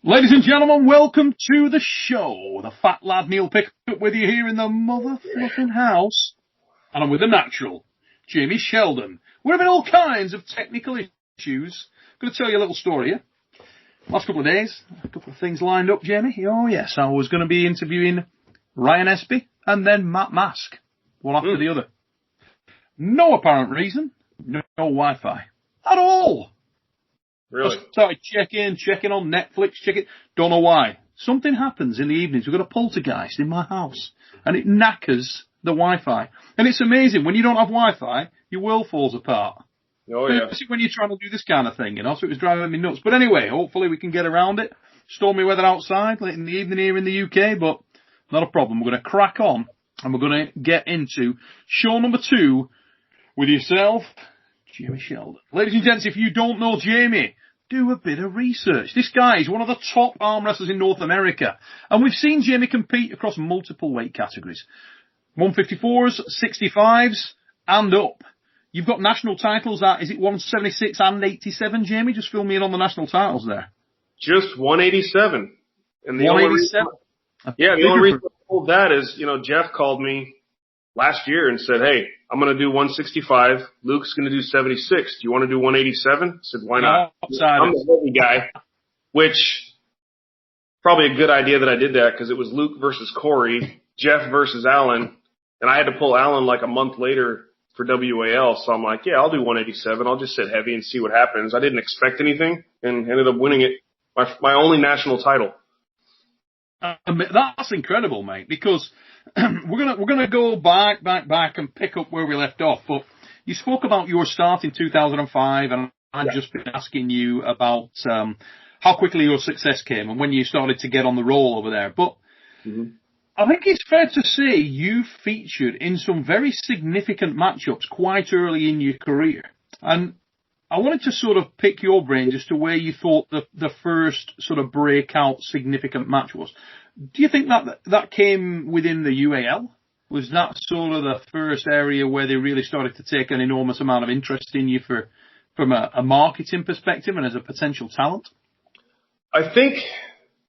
Ladies and gentlemen, welcome to the show. The fat lad Neil Pickup with you here in the mother-fluffing house. And I'm with the natural, Jamie Sheldon. We're having all kinds of technical issues. I'm going to tell you a little story here. Last couple of days, a couple of things lined up, Jamie. Oh, yes, I was going to be interviewing Ryan Espy and then Matt Mask, one after the other. No apparent reason, no Wi-Fi at all. Really? I started checking on Netflix, don't know why. Something happens in the evenings. We've got a poltergeist in my house, and it knackers the Wi-Fi. And it's amazing. When you don't have Wi-Fi, your world falls apart. Oh, yeah. Especially when you're trying to do this kind of thing, you know, so it was driving me nuts. But anyway, hopefully we can get around it. Stormy weather outside, late in the evening here in the UK, but not a problem. We're going to crack on, and we're going to get into show number 2 with yourself, Jamie Sheldon. Ladies and gents, if you don't know Jamie, do a bit of research. This guy is one of the top arm wrestlers in North America. And we've seen Jamie compete across multiple weight categories. 154s, 65s, and up. You've got national titles at, is it 176 and 87, Jamie? Just fill me in on the national titles there. Just 187. And the 187? The only reason I told that is, you know, Jeff called me last year and said, hey, I'm going to do 165. Luke's going to do 76. Do you want to do 187? I said, why not? I'm the heavy guy, which probably a good idea that I did that because it was Luke versus Corey, Jeff versus Alan, and I had to pull Alan like a month later for WAL. So I'm like, yeah, I'll do 187. I'll just sit heavy and see what happens. I didn't expect anything and ended up winning it, my only national title. That's incredible, mate, because we're gonna go back and pick up where we left off. But you spoke about your start in 2005, and I've just been asking you about how quickly your success came and when you started to get on the roll over there. But I think it's fair to say you featured in some very significant matchups quite early in your career, and I wanted to sort of pick your brains as to where you thought the first sort of breakout significant match was. Do you think that came within the UAL? Was that sort of the first area where they really started to take an enormous amount of interest in you from a marketing perspective and as a potential talent? I think,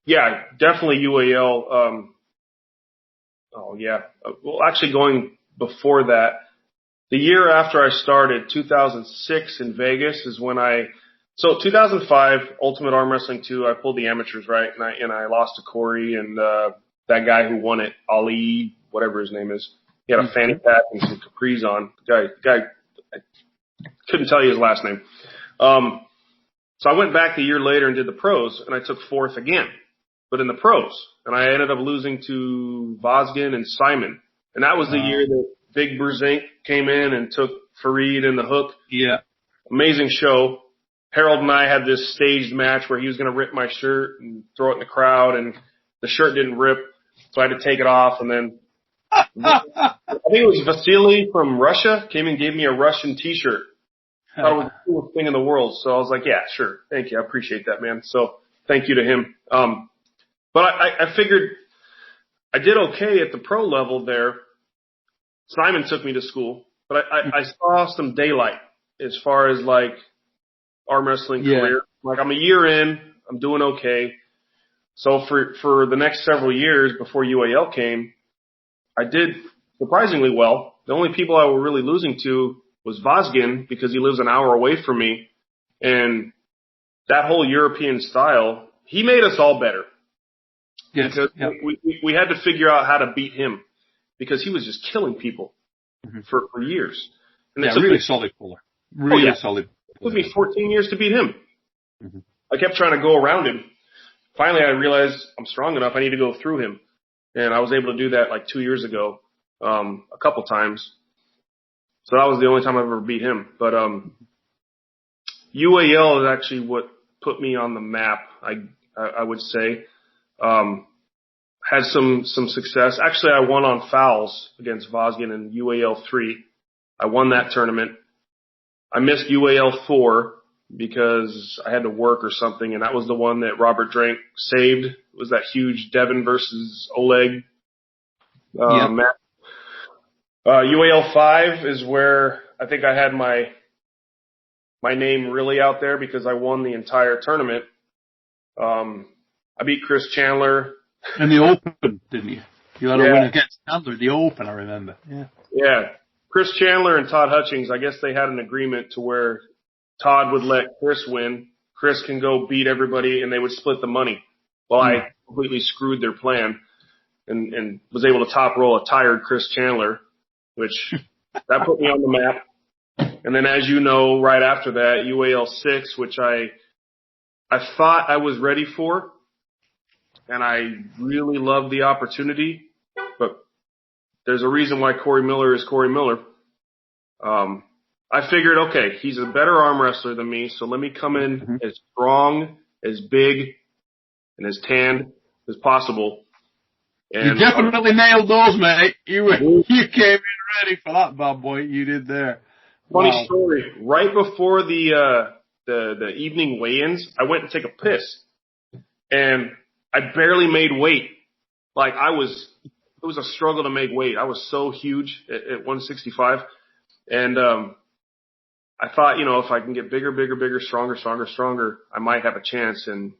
yeah, definitely UAL. Well, actually going before that, the year after I started, 2006 in Vegas is when 2005 Ultimate Arm Wrestling 2, I pulled the amateurs, right? And I lost to Corey and that guy who won it, Ali, whatever his name is. He had a fanny pack and some capris on. The guy, I couldn't tell you his last name. So I went back the year later and did the pros, and I took 4th again, but in the pros. And I ended up losing to Vosgin and Simon. And that was the year that Big Bruzink came in and took Fareed and the Hook. Yeah. Amazing show. Harold and I had this staged match where he was going to rip my shirt and throw it in the crowd, and the shirt didn't rip, so I had to take it off. And then I think it was Vasily from Russia came and gave me a Russian T-shirt. I thought it was the coolest thing in the world. So I was like, yeah, sure. Thank you. I appreciate that, man. So thank you to him. But I figured I did okay at the pro level there. Simon took me to school, but I saw some daylight as far as like arm wrestling career. Like I'm a year in, I'm doing okay. So for the next several years before UAL came, I did surprisingly well. The only people I were really losing to was Vosgin because he lives an hour away from me. And that whole European style, he made us all better. Yes. Because we had to figure out how to beat him because he was just killing people for years. And it's really solid puller. Really solid. It took me 14 years to beat him. I kept trying to go around him. Finally, I realized I'm strong enough. I need to go through him. And I was able to do that like 2 years ago, a couple times. So that was the only time I ever beat him. But UAL is actually what put me on the map, I would say. Had some success. Actually, I won on fouls against Vosgin in UAL 3. I won that tournament. I missed UAL 4 because I had to work or something, and that was the one that Robert Drank saved. It was that huge Devin versus Oleg match. UAL 5 is where I think I had my name really out there because I won the entire tournament. I beat Chris Chandler. In the Open, didn't you? You had a win against Chandler, the Open, I remember. Yeah. Yeah. Chris Chandler and Todd Hutchings, I guess they had an agreement to where Todd would let Chris win. Chris can go beat everybody, and they would split the money. Well, I completely screwed their plan and was able to top roll a tired Chris Chandler, which that put me on the map. And then, as you know, right after that, UAL 6, which I thought I was ready for, and I really loved the opportunity, but there's a reason why Corey Miller is Corey Miller. I figured, okay, he's a better arm wrestler than me, so let me come in as strong, as big, and as tanned as possible. And you definitely nailed those, mate. You came in ready for that bad boy. You did there. Funny story. Right before the evening weigh-ins, I went to take a piss, and I barely made weight. Like it was a struggle to make weight. I was so huge at 165, and I thought, if I can get bigger, stronger, I might have a chance. And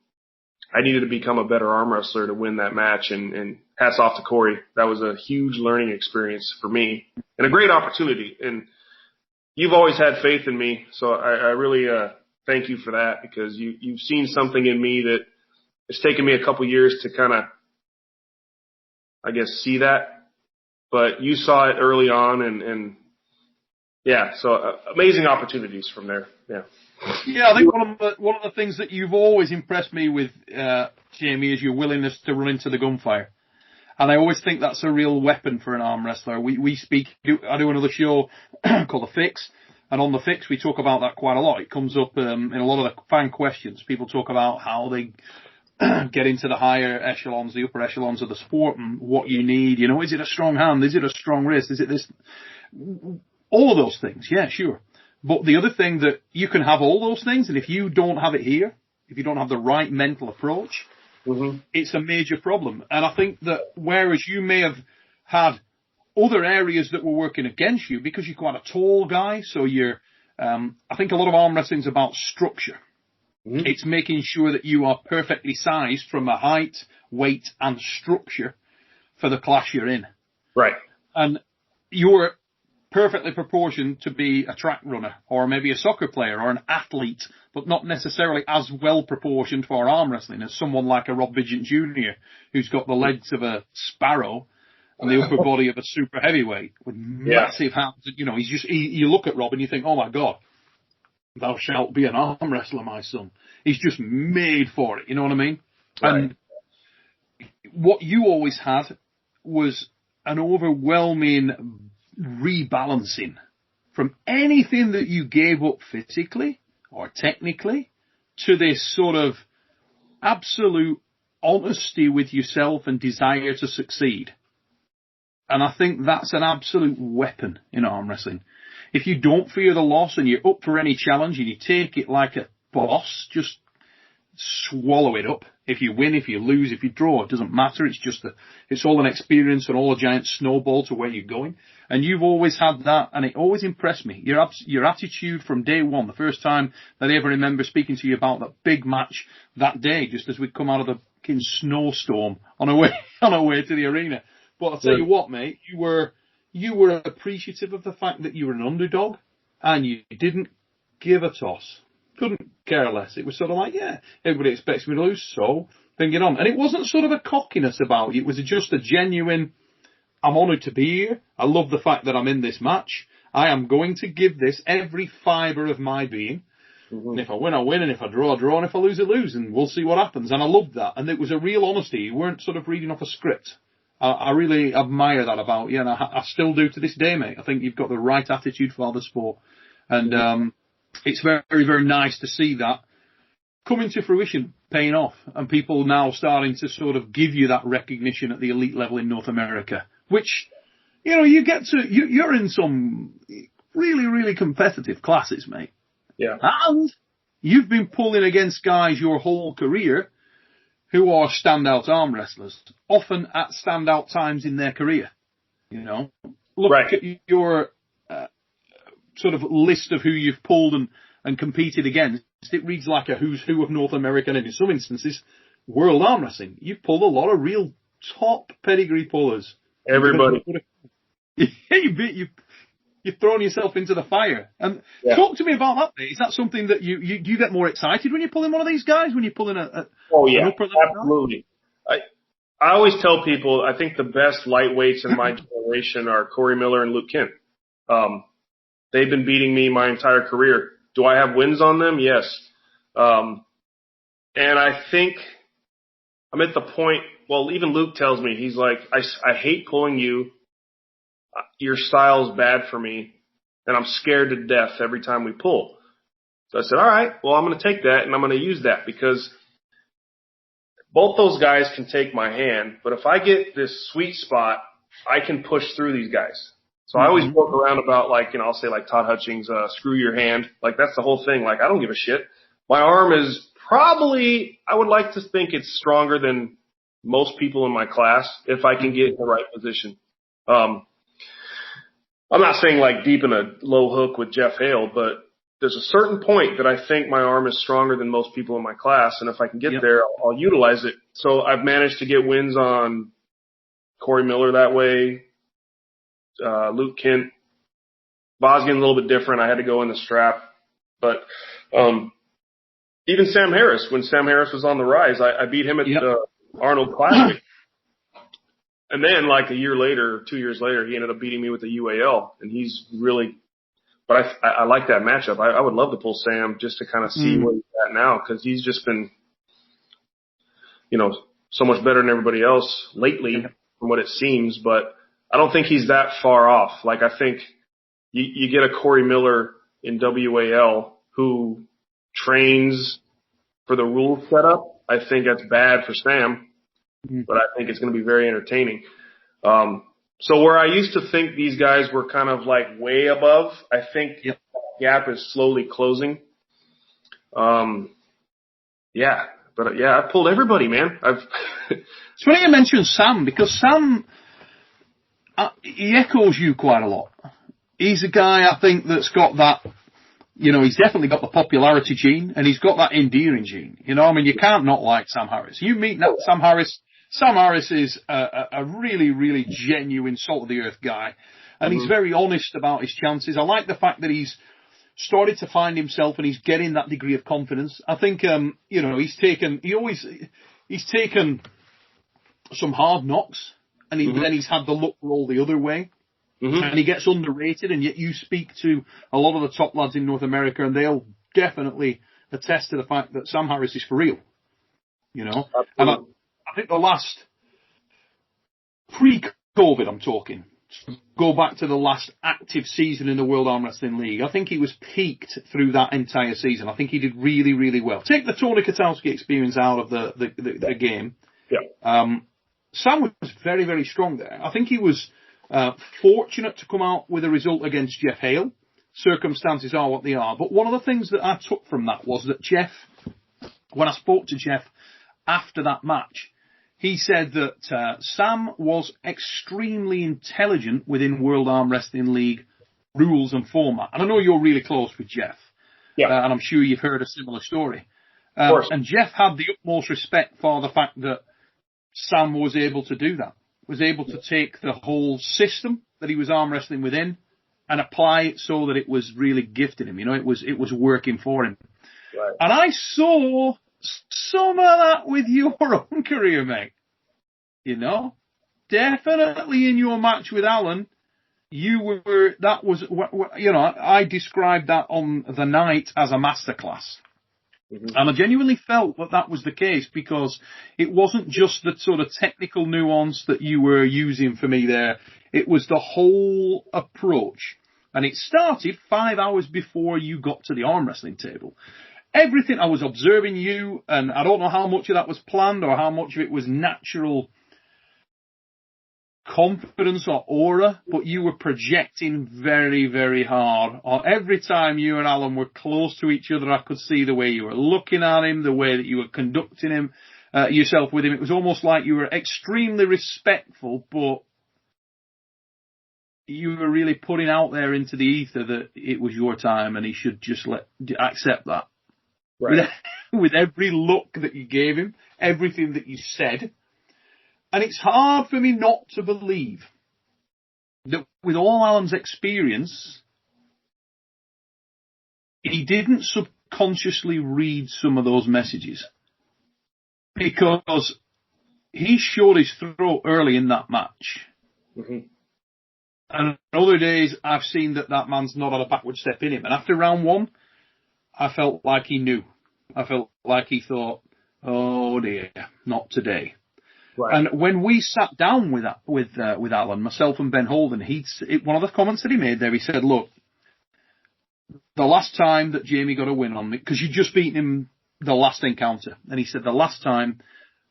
I needed to become a better arm wrestler to win that match. And hats off to Corey. That was a huge learning experience for me and a great opportunity. And you've always had faith in me, so I really thank you for that, because you've seen something in me that it's taken me a couple years to kind of, I guess, see that. But you saw it early on, and yeah, so amazing opportunities from there. Yeah. Yeah, I think one of the things that you've always impressed me with, Jamie, is your willingness to run into the gunfire. And I always think that's a real weapon for an arm wrestler. I do another show called The Fix, and on The Fix we talk about that quite a lot. It comes up in a lot of the fan questions. People talk about how they get into the higher echelons, the upper echelons of the sport, and what you need. Is it a strong hand? Is it a strong wrist? Is it this? All of those things, yeah, sure. But the other thing that you can have all those things, and if you don't have it here, if you don't have the right mental approach, it's a major problem. And I think that whereas you may have had other areas that were working against you because you're quite a tall guy, so I think a lot of arm wrestling is about structure. It's making sure that you are perfectly sized from a height, weight, and structure for the class you're in. Right. And you're perfectly proportioned to be a track runner or maybe a soccer player or an athlete, but not necessarily as well proportioned for arm wrestling as someone like a Rob Vigent Jr., who's got the legs of a sparrow and the upper body of a super heavyweight with massive hands. You look at Rob and you think, oh my God, thou shalt be an arm wrestler, my son. He's just made for it. You know what I mean? Right. And what you always had was an overwhelming rebalancing from anything that you gave up physically or technically to this sort of absolute honesty with yourself and desire to succeed. And I think that's an absolute weapon in arm wrestling. If you don't fear the loss and you're up for any challenge and you take it like a boss, just swallow it up. If you win, if you lose, if you draw, it doesn't matter. It's all an experience and all a giant snowball to where you're going. And you've always had that, and it always impressed me. Your attitude from day one, the first time that I ever remember speaking to you about that big match that day, just as we'd come out of the fucking snowstorm on our way to the arena. But I'll tell you what, mate, you were appreciative of the fact that you were an underdog, and you didn't give a toss. Couldn't care less. It was sort of like, yeah, everybody expects me to lose, so then get on. And it wasn't sort of a cockiness about you. It was just a genuine, I'm honoured to be here. I love the fact that I'm in this match. I am going to give this every fibre of my being. And if I win, I win. And if I draw, I draw. And if I lose, I lose. And we'll see what happens. And I loved that. And it was a real honesty. You weren't sort of reading off a script. I really admire that about you. And I still do to this day, mate. I think you've got the right attitude for the sport. And it's very, very nice to see that coming to fruition, paying off, and people now starting to sort of give you that recognition at the elite level in North America, which, you get to, you're in some really, really competitive classes, mate. Yeah. And you've been pulling against guys your whole career who are standout arm wrestlers, often at standout times in their career. Look at your sort of list of who you've pulled and competed against. It reads like a who's who of North American, and in some instances, World Arm Wrestling, you've pulled a lot of real top pedigree pullers. Everybody. You've thrown yourself into the fire. And talk to me about that, mate. Is that something that do you get more excited when you're pulling one of these guys, when you're pulling an upper level absolutely. I always tell people, I think the best lightweights in my generation are Corey Miller and Luke Kent. They've been beating me my entire career. Do I have wins on them? Yes. And I think I'm at the point, well, even Luke tells me, he's like, I hate pulling you. Your style's bad for me, and I'm scared to death every time we pull. So I said, all right, well, I'm going to take that, and I'm going to use that, because both those guys can take my hand, but if I get this sweet spot, I can push through these guys. So I always joke around about, like, I'll say, like, Todd Hutchings, screw your hand. Like, that's the whole thing. Like, I don't give a shit. My arm is probably, I would like to think it's stronger than most people in my class if I can get in the right position. I'm not saying like deep in a low hook with Jeff Hale, but there's a certain point that I think my arm is stronger than most people in my class, and if I can get there, I'll utilize it. So I've managed to get wins on Corey Miller that way, Luke Kent. Bosnian a little bit different. I had to go in the strap, but even Sam Harris, when Sam Harris was on the rise, I beat him at the Arnold Classic. And then, like a year later, 2 years later, he ended up beating me with the UAL, and he's really. But I like that matchup. I would love to pull Sam just to kind of see where he's at now, because he's just been, so much better than everybody else lately, from what it seems. But I don't think he's that far off. Like, I think you get a Corey Miller in WAL who trains for the rule setup. I think that's bad for Sam. But I think it's going to be very entertaining. So where I used to think these guys were kind of like way above, I think the gap is slowly closing. But I pulled everybody, man. It's funny you mentioned Sam, because Sam, he echoes you quite a lot. He's a guy, I think, that's got that, he's definitely got the popularity gene, and he's got that endearing gene. You can't not like Sam Harris. You meet Sam Harris. Sam Harris is a really, really genuine salt-of-the-earth guy, and he's very honest about his chances. I like the fact that he's started to find himself and he's getting that degree of confidence. I think, he's taken some hard knocks, and then he's had the luck roll the other way, and he gets underrated, and yet you speak to a lot of the top lads in North America, and they'll definitely attest to the fact that Sam Harris is for real, And I think the last, pre-COVID I'm talking, go back to the last active season in the World Arm Wrestling League, I think he was peaked through that entire season. I think he did really, really well. Take the Tony Kotowski experience out of the game. Sam was very, very strong there. I think he was fortunate to come out with a result against Jeff Hale. Circumstances are what they are. But one of the things that I took from that was that Jeff, when I spoke to Jeff after that match, he said that Sam was extremely intelligent within World Arm Wrestling League rules and format. And I know you're really close with Jeff. And I'm sure you've heard a similar story. And Jeff had the utmost respect for the fact that Sam was able to do that, was able to take the whole system that he was arm wrestling within and apply it so that it was really gifting him. It was working for him. Right. And I saw some of that with your own career, mate. Definitely in your match with Alan, I described that on the night as a masterclass. And I genuinely felt that was the case, because it wasn't just the sort of technical nuance that you were using for me there. It was the whole approach. And it started 5 hours before you got to the arm wrestling table. Everything, I was observing you, and I don't know how much of that was planned or how much of it was natural confidence or aura, but you were projecting very, very hard. Every time you and Alan were close to each other, I could see the way you were looking at him, the way that you were conducting him, yourself with him. It was almost like you were extremely respectful, but you were really putting out there into the ether that it was your time and he should just accept that. Right. With every look that you gave him, everything that you said. And it's hard for me not to believe that with all Alan's experience, he didn't subconsciously read some of those messages. Because he showed his throat early in that match. Mm-hmm. And other days, I've seen that man's not had a backward step in him. And after round 1, I felt like he knew. I felt like he thought, oh dear, not today. Right. And when we sat down with Alan, myself and Ben Holden, one of the comments that he made there, he said, look, the last time that Jamie got a win on me, because you'd just beaten him the last encounter, and he said, the last time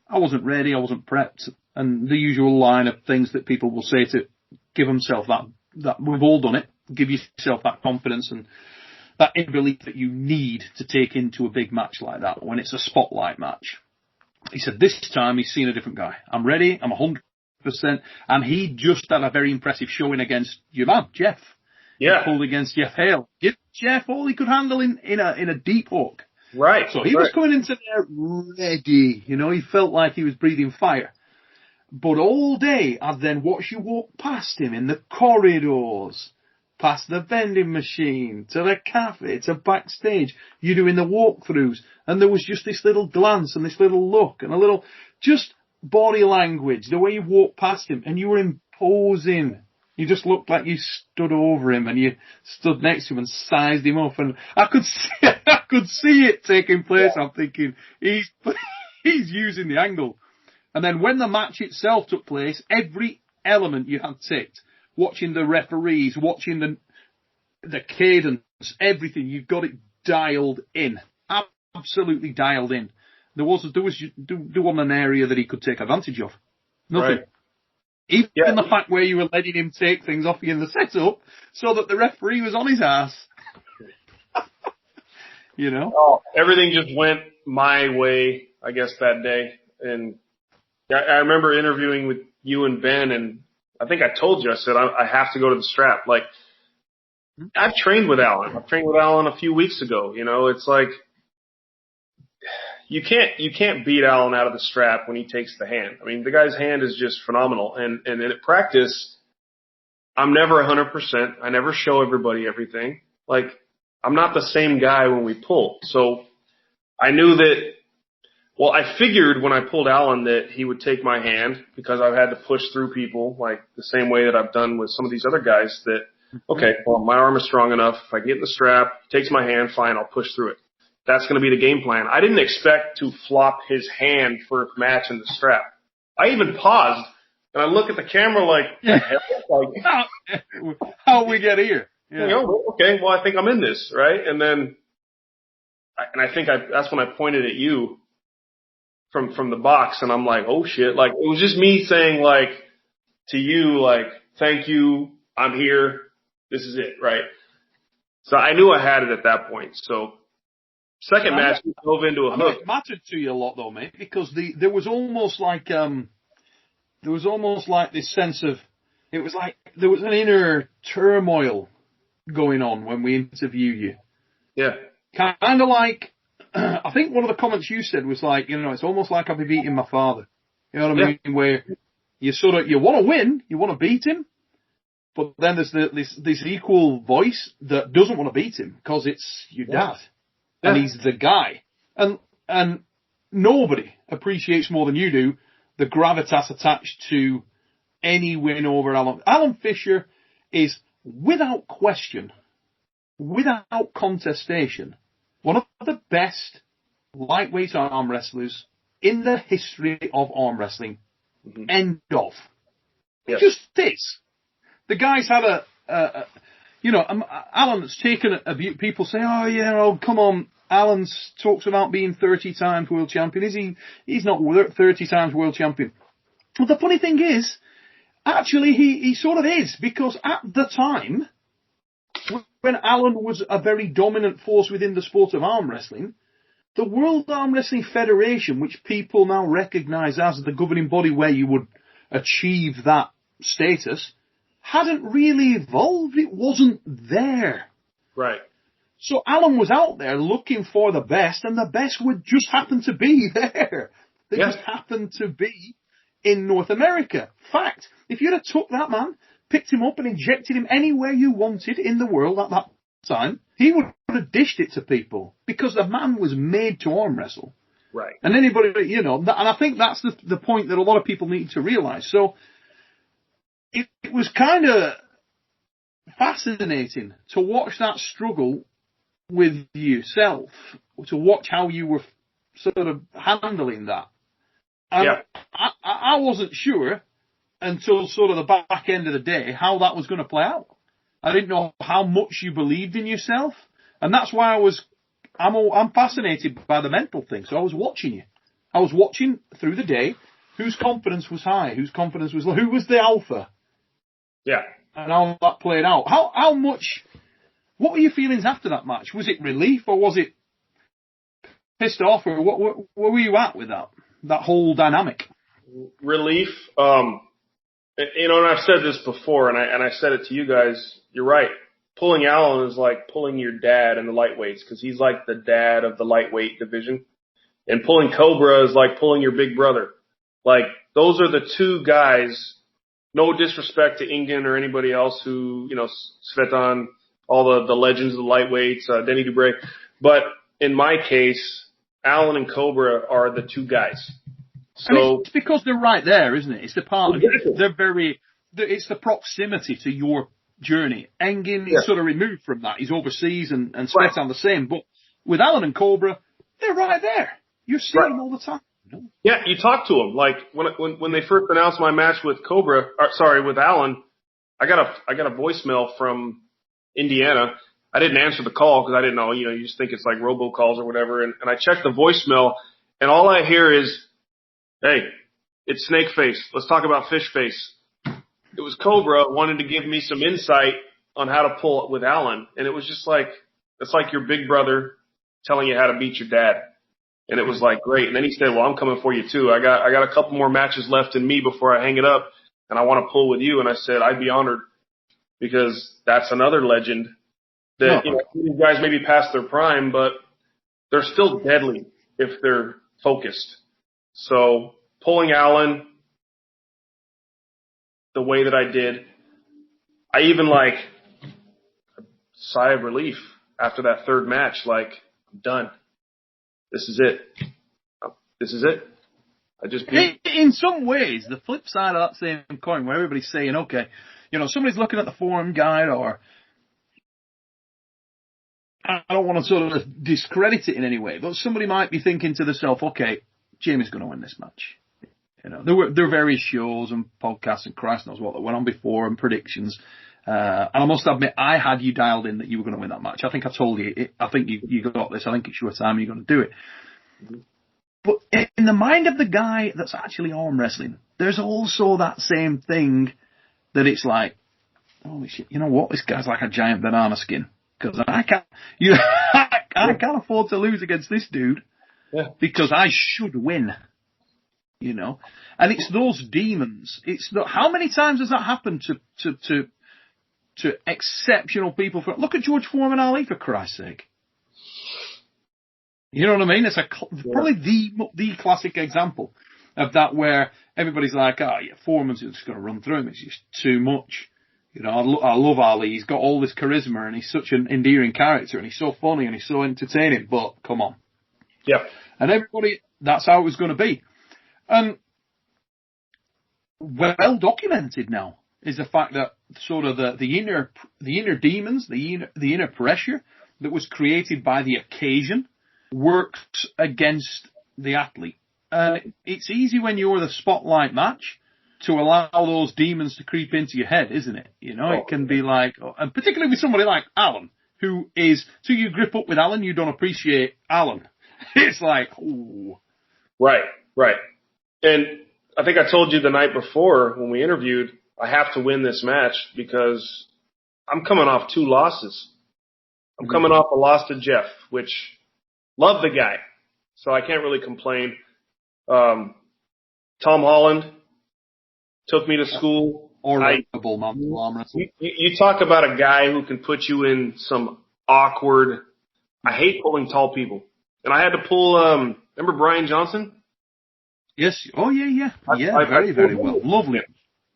I wasn't ready, I wasn't prepped, and the usual line of things that people will say to give himself that we've all done it, give yourself that confidence and that inner belief that you need to take into a big match like that when it's a spotlight match. He said, this time he's seen a different guy. I'm ready, I'm 100%, and he just had a very impressive showing against your man, Jeff. Yeah. He pulled against Jeff Hale. Give Jeff all he could handle in a deep hook. Right. So he was coming into there ready. You know, he felt like he was breathing fire. But all day, I'd then watch you walk past him in the corridors, past the vending machine, to the cafe, to backstage. You doing the walkthroughs. And there was just this little glance and this little look and a little just body language, the way you walked past him. And you were imposing. You just looked like you stood over him and you stood next to him and sized him up. And I could see it taking place. Yeah. I'm thinking, he's using the angle. And then when the match itself took place, every element you had ticked, watching the referees, watching the cadence, everything, you got it dialed in. Absolutely dialed in. There wasn't an area that he could take advantage of. Nothing. Right. Even the fact where you were letting him take things off you in the setup so that the referee was on his ass. You know? Oh, everything just went my way, I guess, that day. And I remember interviewing with you and Ben, and I think I told you, I said, I have to go to the strap. Like, I've trained with Alan. I've trained with Alan a few weeks ago. You know, it's like, you can't beat Alan out of the strap when he takes the hand. I mean, the guy's hand is just phenomenal. And at practice, I'm never 100%. I never show everybody everything. Like, I'm not the same guy when we pull. So I knew that, well, I figured when I pulled Alan that he would take my hand because I've had to push through people like the same way that I've done with some of these other guys that, okay, well, my arm is strong enough. If I can get in the strap, he takes my hand, fine, I'll push through it. That's going to be the game plan. I didn't expect to flop his hand for a match in the strap. I even paused and I look at the camera like, how we get here? Yeah. You know, okay, well, I think I'm in this, right? And then, I think that's when I pointed at you from the box, and I'm like, oh shit! Like, it was just me saying like to you, like, thank you, I'm here, this is it, right? So I knew I had it at that point. So second match, we dove into a hook. It mattered to you a lot though, mate, because there was almost like this sense of, it was like there was an inner turmoil going on when we interview you. Yeah. Kind of like, I think one of the comments you said was like, you know, it's almost like I'll be beating my father. You know what I mean? Where you you want to win, you want to beat him, but then there's this equal voice that doesn't want to beat him because it's your dad. And he's the guy. And nobody appreciates more than you do the gravitas attached to any win over Alan. Alan Fisher is, without question, without contestation, one of the best lightweight arm wrestlers in the history of arm wrestling. Mm-hmm. End of. It just is. The guy's had Alan's taken people say, come on, Alan's talks about being 30 times world champion. Is he? He's not 30 times world champion. Well, the funny thing is, actually, he sort of is, because at the time, when Alan was a very dominant force within the sport of arm wrestling, the World Arm Wrestling Federation, which people now recognise as the governing body where you would achieve that status, hadn't really evolved. It wasn't there. Right. So Alan was out there looking for the best, and the best would just happen to be there. that just happened to be in North America. Fact. If you'd have took that man, picked him up and injected him anywhere you wanted in the world at that time, he would have dished it to people because the man was made to arm wrestle. Right. And anybody, and I think that's the point that a lot of people need to realize. So it was kind of fascinating to watch that struggle with yourself, to watch how you were sort of handling that. And I wasn't sure until sort of the back end of the day how that was going to play out. I didn't know how much you believed in yourself, and that's why I'm fascinated by the mental thing. So I was watching you. I was watching through the day whose confidence was high, whose confidence was low, who was the alpha. Yeah. And how that played out. How much, what were your feelings after that match? Was it relief or was it pissed off, or where were you at with that whole dynamic? Relief. And I've said this before, and I said it to you guys. You're right. Pulling Allen is like pulling your dad in the lightweights because he's like the dad of the lightweight division. And pulling Cobra is like pulling your big brother. Like, those are the two guys, no disrespect to Ingen or anybody else who, Svetan, all the legends of the lightweights, Denny Dubray. But in my case, Allen and Cobra are the two guys. So, and it's because they're right there, isn't it? It's the part exactly. It's the proximity to your journey. Engin is sort of removed from that. He's overseas and Svetan the same. But with Allen and Cobra, they're right there. You're seeing them all the time. Yeah, you talk to them. Like when they first announced my match with with Allen, I got a voicemail from Indiana. I didn't answer the call because I didn't know, you just think it's like robocalls or whatever. And I checked the voicemail, and all I hear is, "Hey, it's Snake Face. Let's talk about Fish Face." It was Cobra wanting to give me some insight on how to pull it with Allen. And it was just like, it's like your big brother telling you how to beat your dad. And it was like, great. And then he said, well, I'm coming for you too. I got a couple more matches left in me before I hang it up, and I want to pull with you. And I said, I'd be honored, because that's another legend that, these guys maybe past their prime, but they're still deadly if they're focused. So pulling Allen the way that I did, I even a sigh of relief after that third match, like, I'm done. This is it. This is it. In some ways, the flip side of that same coin, where everybody's saying, okay, somebody's looking at the forum guide, or I don't want to sort of discredit it in any way, but somebody might be thinking to themselves, okay, Jamie's going to win this match. There were various shows and podcasts and Christ knows what that went on before, and predictions. And I must admit, I had you dialed in that you were going to win that match. I think I told you, I think you got this. I think it's your time. You're going to do it. But in the mind of the guy that's actually arm wrestling, there's also that same thing that it's like, holy shit, you know what? This guy's like a giant banana skin, because I can't afford to lose against this dude because I should win. And it's those demons. How many times has that happened to exceptional people? Look at George Foreman Ali, for Christ's sake. You know what I mean? It's probably the classic example of that, where everybody's like, Foreman's just going to run through him. It's just too much. I love Ali. He's got all this charisma, and he's such an endearing character, and he's so funny, and he's so entertaining, but come on. Yeah. And everybody, that's how it was going to be. And well documented now is the fact that sort of the inner demons, the inner pressure that was created by the occasion works against the athlete. And it's easy when you're the spotlight match to allow those demons to creep into your head, isn't it? It can be like, and particularly with somebody like Alan, who is, till you grip up with Alan, you don't appreciate Alan. It's like, ooh. Right. And I think I told you the night before when we interviewed, I have to win this match because I'm coming off 2 losses. I'm coming off a loss to Jeff, which, love the guy, so I can't really complain. Tom Holland took me to school. Horrible mental arm wrestling. You talk about a guy who can put you in some awkward, I hate pulling tall people. And I had to pull, remember Brian Johnson? Yes. Oh, yeah. Very, very well. Lovely.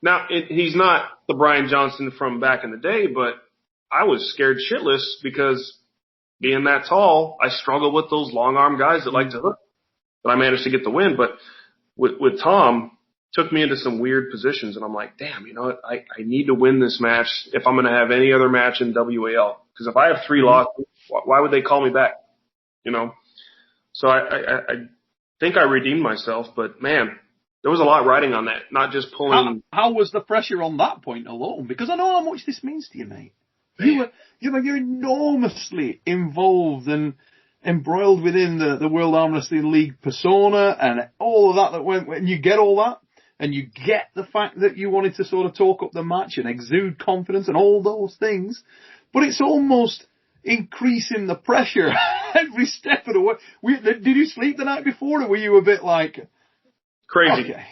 Now, he's not the Brian Johnson from back in the day, but I was scared shitless because being that tall, I struggle with those long arm guys that like to hook. But I managed to get the win. But with Tom, took me into some weird positions, and I'm like, damn, you know what? I need to win this match if I'm going to have any other match in WAL. Because if I have 3 losses, why would they call me back? You know? So I think I redeemed myself, but man, there was a lot riding on that, not just pulling. How was the pressure on that point alone? Because I know how much this means to you, mate. You're enormously involved and embroiled within the World Armwrestling League persona and all of that went, and you get all that, and you get the fact that you wanted to sort of talk up the match and exude confidence and all those things, but it's almost increasing the pressure every step of the way. Did you sleep the night before, or were you a bit like crazy? Okay.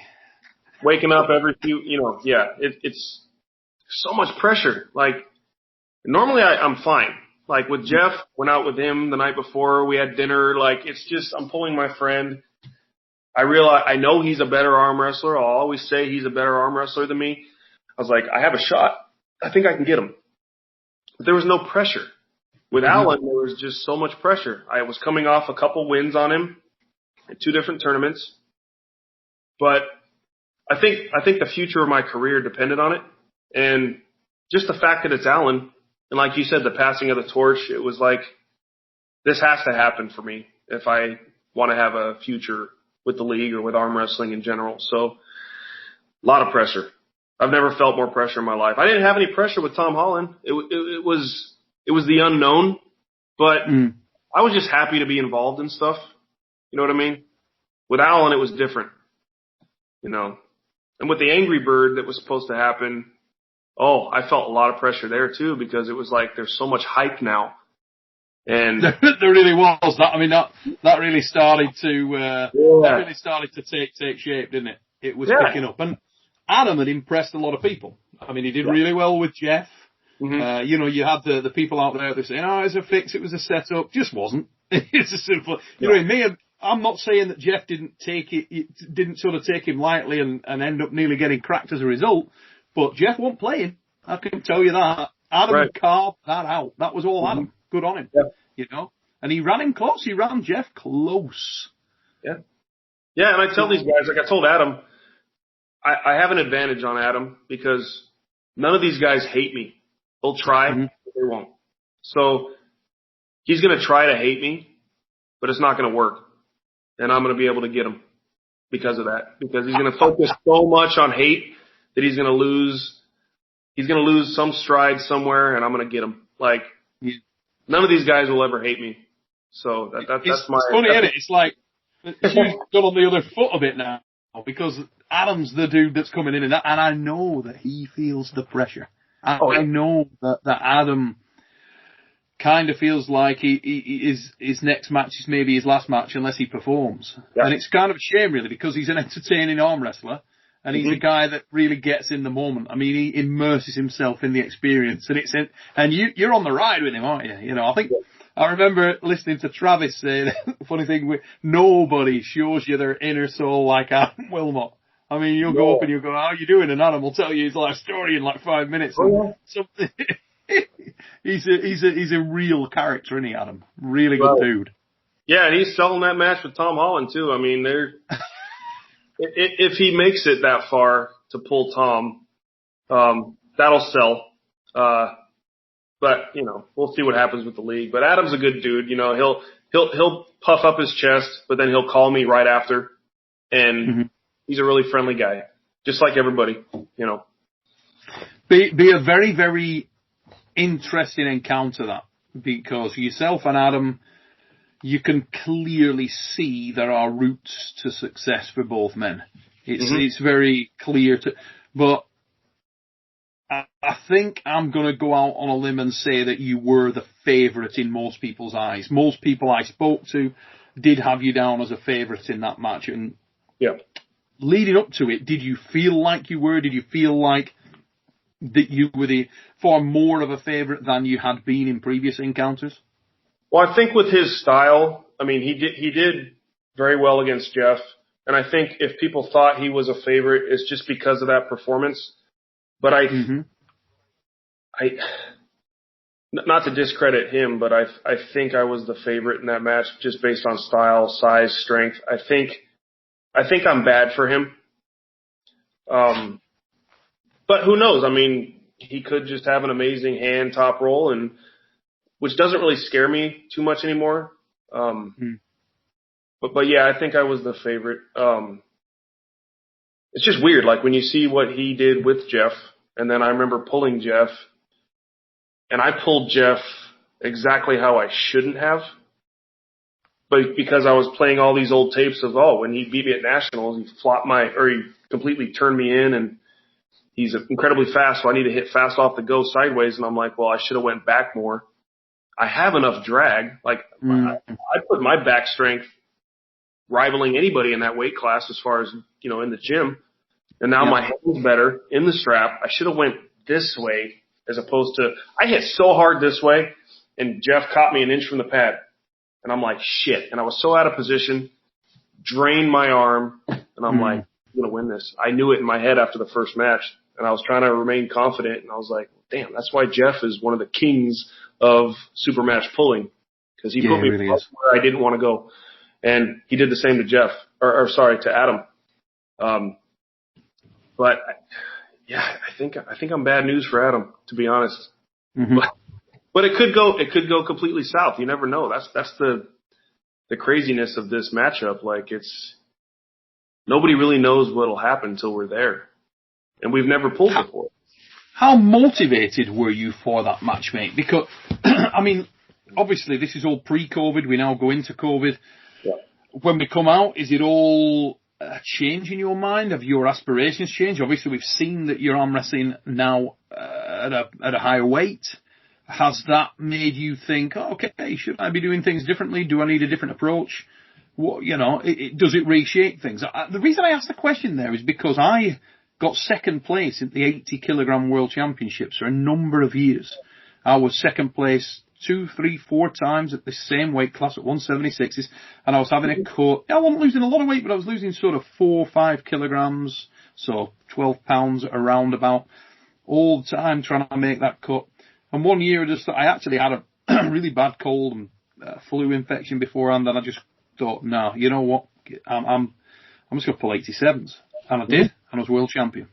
Waking up every few, it's so much pressure. Like normally I'm fine. Like with Jeff, went out with him the night before. We had dinner. Like it's just I'm pulling my friend. I know he's a better arm wrestler. I'll always say he's a better arm wrestler than me. I was like, I have a shot. I think I can get him. But there was no pressure. With Alan, there was just so much pressure. I was coming off a couple wins on him in 2 different tournaments. But I think the future of my career depended on it. And just the fact that it's Alan, and like you said, the passing of the torch, it was like, this has to happen for me if I want to have a future with the league or with arm wrestling in general. So a lot of pressure. I've never felt more pressure in my life. I didn't have any pressure with Tom Holland. It was the unknown, but I was just happy to be involved in stuff. You know what I mean? With Alan, it was different, you know. And with the Angry Bird that was supposed to happen, I felt a lot of pressure there too, because it was like there's so much hype now. And there really was that. I mean, that really started to take shape, didn't it? It was picking up, and Adam had impressed a lot of people. I mean, he did really well with Jeff. Mm-hmm. You had the people out there that saying, "Oh, it's a fix. It was a setup." Just wasn't. It's a simple. You know what I mean? I'm not saying that Jeff didn't sort of take him lightly and end up nearly getting cracked as a result. But Jeff wasn't playing. I can tell you that. Adam carved that out. That was all Adam. Good on him. Yeah. You know? And he ran him close. He ran Jeff close. Yeah. Yeah, and I tell these guys, like I told Adam, I have an advantage on Adam because none of these guys hate me. They'll try, but they won't. So he's going to try to hate me, but it's not going to work. And I'm going to be able to get him because of that. Because he's going to focus so much on hate that he's going to lose. He's going to lose some stride somewhere, and I'm going to get him. Like, none of these guys will ever hate me. So that's my. It's funny, isn't it? It's like she's got on the other foot a bit now because Adam's the dude that's coming in, and I know that he feels the pressure. I know that Adam kind of feels like his next match is maybe his last match unless he performs, and it's kind of a shame really because he's an entertaining arm wrestler. And he's a guy that really gets in the moment. I mean, he immerses himself in the experience, and you're on the ride with him, aren't you? You know, I remember listening to Travis say the funny thing, nobody shows you their inner soul like Adam Wilmot. I mean, you'll go up and you'll go, "How you doing?" And Adam will tell you his life story in like 5 minutes. He's a real character, isn't he, Adam? Really good dude. Yeah, and he's selling that match with Tom Holland too. I mean, if he makes it that far to pull Tom, that'll sell. But we'll see what happens with the league. But Adam's a good dude. He'll puff up his chest, but then he'll call me right after, and he's a really friendly guy, just like everybody. Be a very, very interesting encounter that, because yourself and Adam, you can clearly see there are routes to success for both men. It's very clear but I think I'm going to go out on a limb and say that you were the favourite in most people's eyes. Most people I spoke to did have you down as a favourite in that match. And leading up to it, did you feel like you were? Did you feel like that you were far more of a favourite than you had been in previous encounters? Well, I think with his style, I mean, he did very well against Jeff. And I think if people thought he was a favorite, it's just because of that performance. But not to discredit him, but I think I was the favorite in that match just based on style, size, strength. I think I'm bad for him. But who knows? I mean, he could just have an amazing hand top roll, and which doesn't really scare me too much anymore. But yeah, I think I was the favorite. It's just weird, like when you see what he did with Jeff, and then I remember pulling Jeff, and I pulled Jeff exactly how I shouldn't have. But because I was playing all these old tapes of, when he beat me at Nationals, he completely turned me in, and he's incredibly fast, so I need to hit fast off the go sideways. And I'm like, well, I should have went back more. I have enough drag. Like, I put my back strength rivaling anybody in that weight class as far as, in the gym. And now my hand's better in the strap. I should have went this way as opposed to, I hit so hard this way, and Jeff caught me an inch from the pad. And I'm like, shit. And I was so out of position, drained my arm, and I'm like, I'm going to win this. I knew it in my head after the first match, and I was trying to remain confident, and I was like, damn, that's why Jeff is one of the kings of supermatch pulling, because he put me where I didn't want to go. And he did the same to Jeff, to Adam. But yeah, I think I'm bad news for Adam, to be honest. But it could go completely south. You never know. That's the craziness of this matchup. Like, nobody really knows what'll happen until we're there, and we've never pulled before. How motivated were you for that match, mate? Because I mean, obviously this is all pre-COVID. We now go into COVID. Yeah. When we come out, is it all a change in your mind? Have your aspirations changed? Obviously, we've seen that you're arm wrestling now at a higher weight. Has that made you think, okay, should I be doing things differently? Do I need a different approach? What, does it reshape things? The reason I asked the question there is because I got second place at the 80 kilogram world championships for a number of years. I was second place 2, 3, 4 times at the same weight class at 176s, and I was having a cut. I wasn't losing a lot of weight, but I was losing sort of 4 or 5 kilograms, so 12 pounds around about, all the time trying to make that cut. And one year I actually had a really bad cold and flu infection beforehand, and I just thought, no, you know what, I'm just going to pull 87s. And I did, and I was world champion.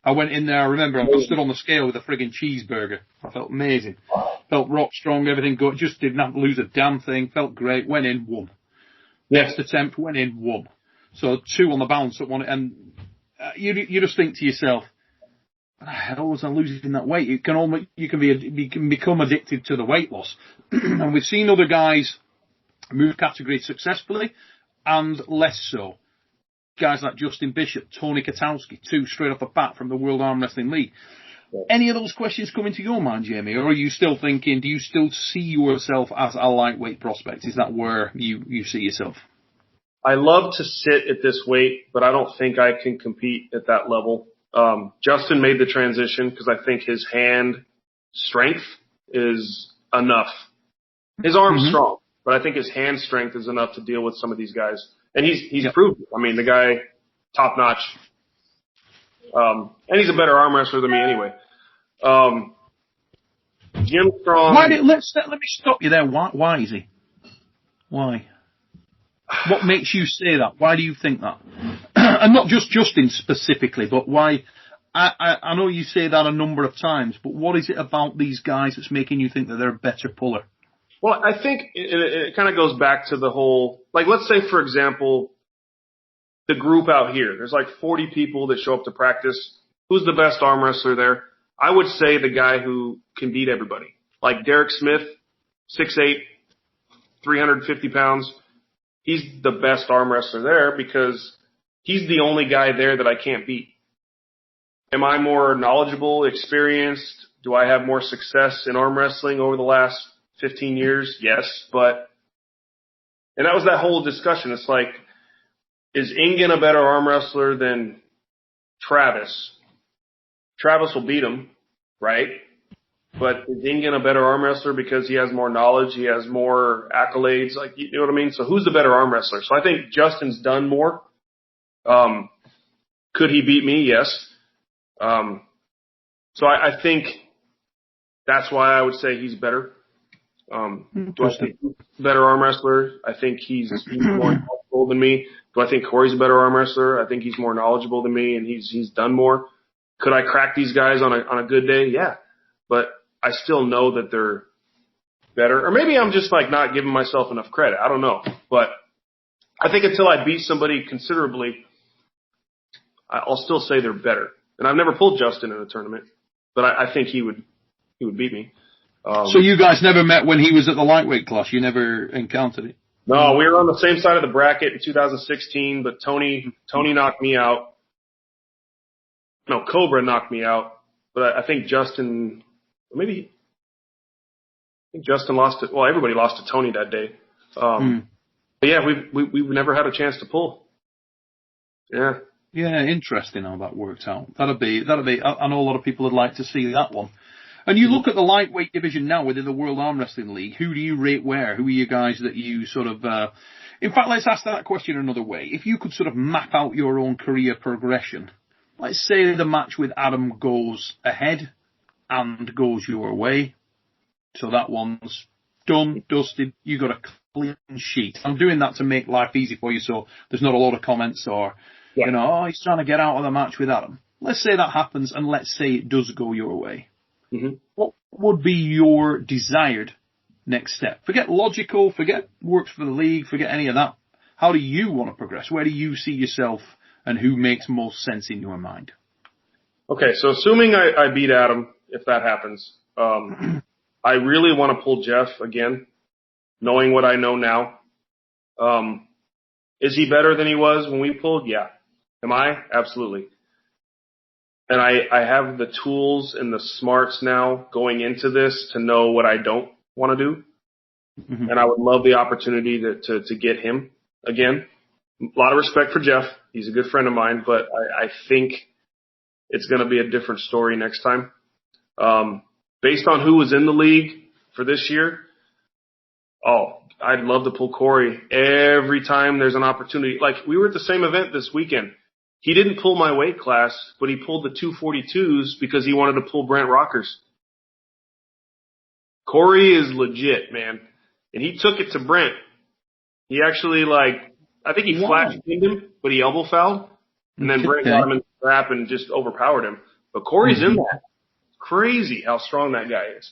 I went in there, I remember, I stood on the scale with a friggin' cheeseburger. I felt amazing. Felt rock strong, everything good. Just didn't have to lose a damn thing. Felt great. Went in, won. Next attempt, went in, won. So 2 on the bounce at one, and you just think to yourself, how was I losing that weight? You can become addicted to the weight loss. And we've seen other guys move categories successfully and less so. Guys like Justin Bishop, Tony Katowski, 2 straight off the bat from the World Arm Wrestling League. Yeah. Any of those questions come into your mind, Jamie? Or are you still thinking, do you still see yourself as a lightweight prospect? Is that where you see yourself? I love to sit at this weight, but I don't think I can compete at that level. Justin made the transition because I think his hand strength is enough. His arm's strong, but I think his hand strength is enough to deal with some of these guys. And he's proved it. I mean, the guy, top notch. And he's a better arm wrestler than me anyway. Jim Strong. Let me stop you there. Why is he? Why? What makes you say that? Why do you think that? And not just Justin specifically, but why? I know you say that a number of times, but what is it about these guys that's making you think that they're a better puller? Well, I think it kind of goes back to the whole, like, let's say, for example, the group out here. There's like 40 people that show up to practice. Who's the best arm wrestler there? I would say the guy who can beat everybody. Like Derek Smith, 6'8", 350 pounds. He's the best arm wrestler there because he's the only guy there that I can't beat. Am I more knowledgeable, experienced? Do I have more success in arm wrestling over the last 15 years? Yes, and that was that whole discussion. It's like, is Ingen a better arm wrestler than Travis? Travis will beat him, right? But is Ingen a better arm wrestler because he has more knowledge, he has more accolades, like, you know what I mean? So who's the better arm wrestler? So I think Justin's done more, Could he beat me? Yes. So I think that's why I would say he's better. Do I think he's a better arm wrestler? I think he's more knowledgeable than me. Do I think Corey's a better arm wrestler? I think he's more knowledgeable than me, and he's done more. Could I crack these guys on a good day? Yeah. But I still know that they're better. Or maybe I'm just like not giving myself enough credit. I don't know. But I think until I beat somebody considerably, I'll still say they're better. And I've never pulled Justin in a tournament, but I think he would beat me. So you guys never met when he was at the lightweight class? You never encountered it? No, we were on the same side of the bracket in 2016, but Tony knocked me out. No, Cobra knocked me out. But I think Justin, Justin lost it. Well, everybody lost to Tony that day. But yeah, we've never had a chance to pull. Yeah. Yeah, interesting how that worked out. That'd be. I know a lot of people would like to see that one. And you look at the lightweight division now within the World Arm Wrestling League. Who do you rate where? Who are you guys that you sort of? In fact, let's ask that question another way. If you could sort of map out your own career progression, let's say the match with Adam goes ahead and goes your way, so that one's done, dusted. You got a clean sheet. I'm doing that to make life easy for you, so there's not a lot of comments or. Yeah. You know, oh, he's trying to get out of the match with Adam. Let's say that happens, and let's say it does go your way. Mm-hmm. What would be your desired next step? Forget logical, forget works for the league, forget any of that. How do you want to progress? Where do you see yourself, and who makes most sense in your mind? Okay, so assuming I beat Adam, if that happens, I really want to pull Jeff again, knowing what I know now. Is he better than he was when we pulled? Yeah. Am I? Absolutely. And I have the tools and the smarts now going into this to know what I don't want to do. Mm-hmm. And I would love the opportunity to get him again. A lot of respect for Jeff. He's a good friend of mine, but I think it's going to be a different story next time. Based on who was in the league for this year, I'd love to pull Corey every time there's an opportunity. Like, we were at the same event this weekend. He didn't pull my weight class, but he pulled the 242s because he wanted to pull Brent Rockers. Corey is legit, man. And he took it to Brent. He actually, I think he flash pinned him, but he elbow fouled. And then Brent got him in the trap and just overpowered him. But Corey's in that. It's crazy how strong that guy is.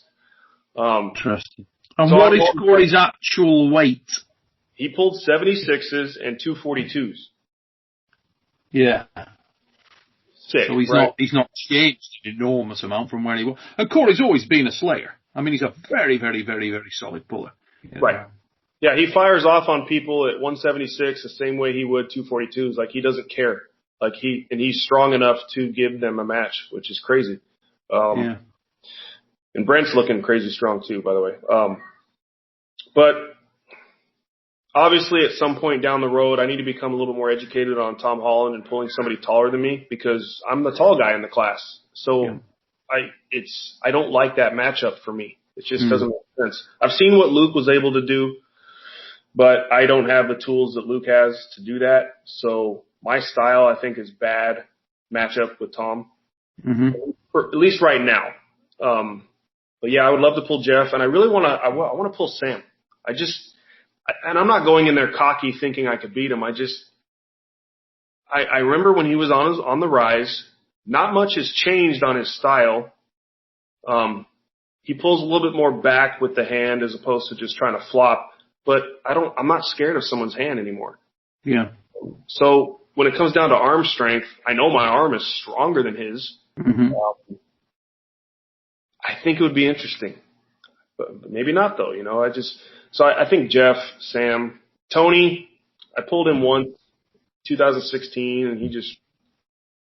Interesting. And so what is Corey's actual weight? He pulled 76s and 242s. Yeah. Sick, so he's not changed an enormous amount from where he was. And Corey's always been a slayer. I mean, he's a very, very, very, very solid puller. You know? Right. Yeah, he fires off on people at 176 the same way he would 242s. Like, he doesn't care. And he's strong enough to give them a match, which is crazy. Yeah. And Brent's looking crazy strong too, by the way. But obviously at some point down the road, I need to become a little more educated on Tom Holland and pulling somebody taller than me because I'm the tall guy in the class. So I don't like that matchup for me. It just doesn't make sense. I've seen what Luke was able to do, but I don't have the tools that Luke has to do that. So my style, I think, is bad matchup with Tom, at least right now. But yeah, I would love to pull Jeff, and I really want to. I want to pull Sam. And I'm not going in there cocky thinking I could beat him. I remember when he was on the rise. Not much has changed on his style. He pulls a little bit more back with the hand as opposed to just trying to flop. But I'm not scared of someone's hand anymore. Yeah. So when it comes down to arm strength, I know my arm is stronger than his. Mm-hmm. I think it would be interesting, but maybe not though. You know, I think Jeff, Sam, Tony. I pulled him once, 2016, and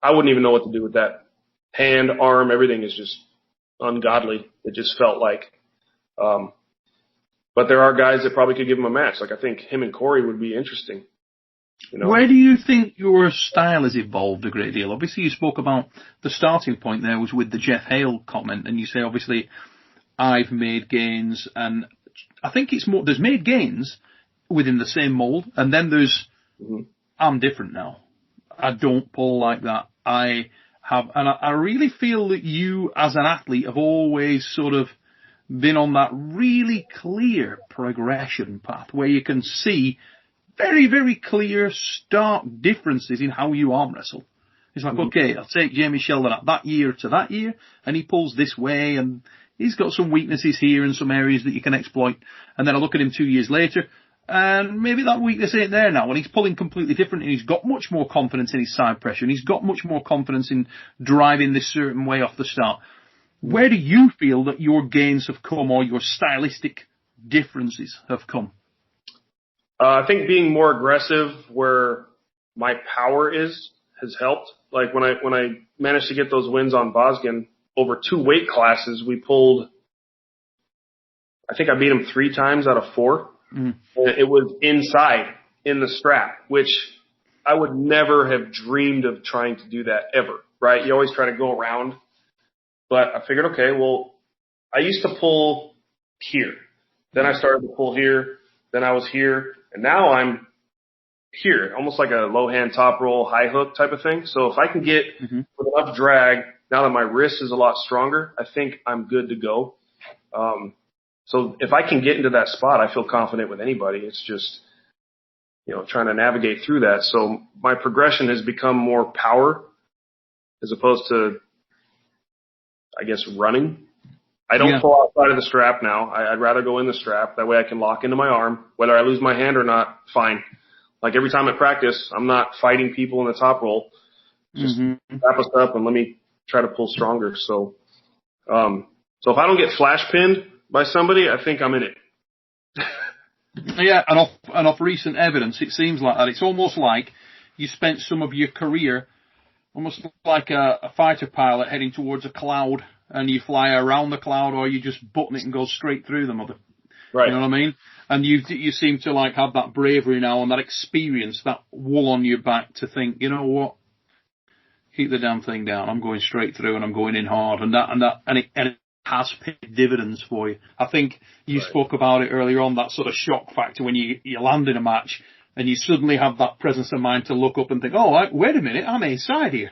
I wouldn't even know what to do with that hand, arm, everything is just ungodly. It just felt like. But there are guys that probably could give him a match. Like, I think him and Corey would be interesting. You know? Where do you think your style has evolved a great deal? Obviously, you spoke about the starting point there was with the Jeff Hale comment, and you say, obviously, I've made gains, and I think it's more, there's made gains within the same mold, and then there's, I'm different now. I don't pull like that. I really feel that you, as an athlete, have always sort of been on that really clear progression path where you can see very, very clear, stark differences in how you arm wrestle. It's like, okay, I'll take Jamie Sheldon at that year to that year, and he pulls this way, and he's got some weaknesses here in some areas that you can exploit. And then I look at him 2 years later, and maybe that weakness ain't there now, and he's pulling completely different, and he's got much more confidence in his side pressure, and he's got much more confidence in driving this certain way off the start. Where do you feel that your gains have come, or your stylistic differences have come? I think being more aggressive where my power has helped. Like when I managed to get those wins on Bosgan over 2 weight classes, we pulled, I think I beat him 3 times out of 4. And it was inside in the strap, which I would never have dreamed of trying to do that ever, right? You always try to go around. But I figured, okay, well, I used to pull here. Then I started to pull here. Then I was here. And now I'm here, almost like a low hand top roll, high hook type of thing. So if I can get with enough drag, now that my wrist is a lot stronger, I think I'm good to go. So if I can get into that spot, I feel confident with anybody. It's just, trying to navigate through that. So my progression has become more power as opposed to, I guess, running. I don't pull outside of the strap now. I'd rather go in the strap. That way I can lock into my arm. Whether I lose my hand or not, fine. Like every time I practice, I'm not fighting people in the top roll. Just wrap us up and let me try to pull stronger. So if I don't get flash pinned by somebody, I think I'm in it. Yeah, and off recent evidence, it seems like that. It's almost like you spent some of your career almost like a fighter pilot heading towards a cloud, and you fly around the cloud, or you just button it and go straight through the mother. Right. You know what I mean? And you seem to like have that bravery now and that experience, that wool on your back to think, you know what? Keep the damn thing down. I'm going straight through and I'm going in hard, and it has paid dividends for you. I think you spoke about it earlier on, that sort of shock factor when you land in a match and you suddenly have that presence of mind to look up and think, oh, wait a minute, I'm inside here.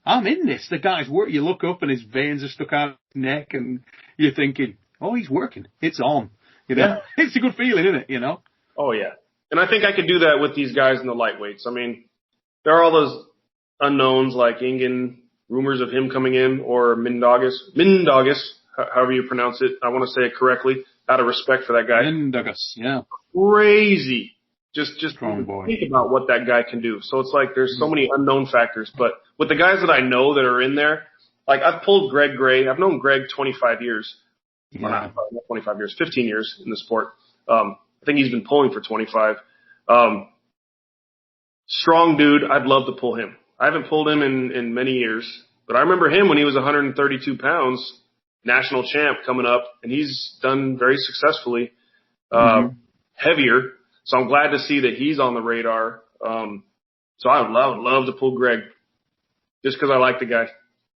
I'm in this. The guy's work. You look up and his veins are stuck out of his neck and you're thinking, oh, he's working. It's on. It's a good feeling, isn't it? Oh, yeah. And I think I could do that with these guys in the lightweights. I mean, there are all those unknowns like Ingen, rumors of him coming in, or Mindagus, however you pronounce it. I want to say it correctly, out of respect for that guy. Mindagus, yeah. Crazy. Just Strong boy. Think about what that guy can do. So it's like there's so many unknown factors. But with the guys that I know that are in there, like I've pulled Greg Gray. I've known Greg 25 years. Yeah. Well, not 25 years, 15 years in the sport. I think he's been pulling for 25. Strong dude. I'd love to pull him. I haven't pulled him in many years, but I remember him when he was 132 pounds, national champ coming up, and he's done very successfully, heavier. So I'm glad to see that he's on the radar. So I would love to pull Greg just because I like the guy.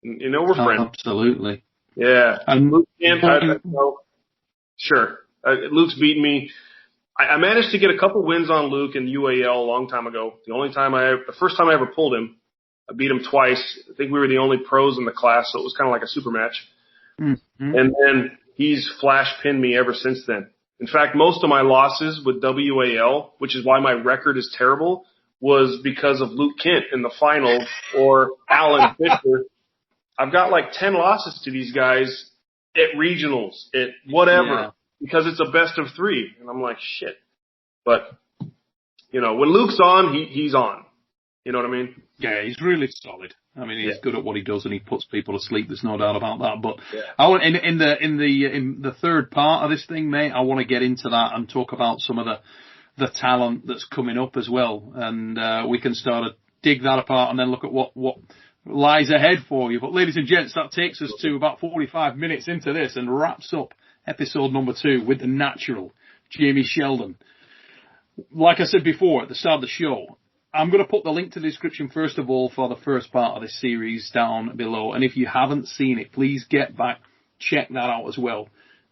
We're friends. Absolutely. Yeah. And Luke Camp, sure. Luke's beaten me. I managed to get a couple wins on Luke in UAL a long time ago. The first time I ever pulled him, I beat him twice. I think we were the only pros in the class, so it was kind of like a super match. And then he's flash pinned me ever since then. In fact, most of my losses with WAL, which is why my record is terrible, was because of Luke Kent in the finals or Alan Fisher. I've got like 10 losses to these guys at regionals, at whatever, because it's a best of 3. And I'm like, shit. But, when Luke's on, he's on. You know what I mean? Yeah, he's really solid. I mean, he's good at what he does, and he puts people to sleep. There's no doubt about that. But I want in the third part of this thing, mate, I want to get into that and talk about some of the talent that's coming up as well, and we can start to dig that apart and then look at what lies ahead for you. But ladies and gents, that takes us to about 45 minutes into this and wraps up episode number 2 with the natural Jamie Sheldon. Like I said before at the start of the show, I'm going to put the link to the description, first of all, for the first part of this series down below. And if you haven't seen it, please get back, check that out as well.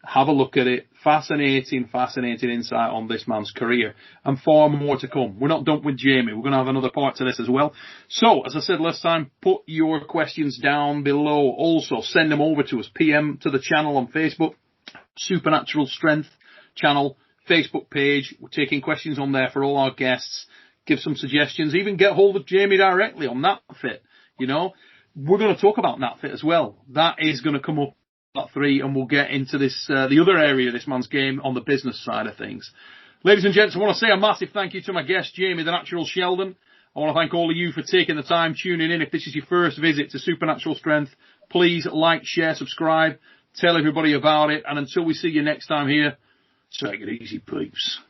Have a look at it. Fascinating insight on this man's career, and far more to come. We're not done with Jamie. We're going to have another part to this as well. So, as I said last time, put your questions down below. Also, send them over to us. PM to the channel on Facebook, Supernatural Strength channel, Facebook page. We're taking questions on there for all our guests. Give some suggestions. Even get hold of Jamie directly on NatFit. You know, we're going to talk about NatFit as well. That is going to come up at 3, and we'll get into this, the other area of this man's game on the business side of things. Ladies and gents, I want to say a massive thank you to my guest, Jamie, the Natural Sheldon. I want to thank all of you for taking the time, tuning in. If this is your first visit to Supernatural Strength, please like, share, subscribe, tell everybody about it. And until we see you next time here, take it easy, peeps.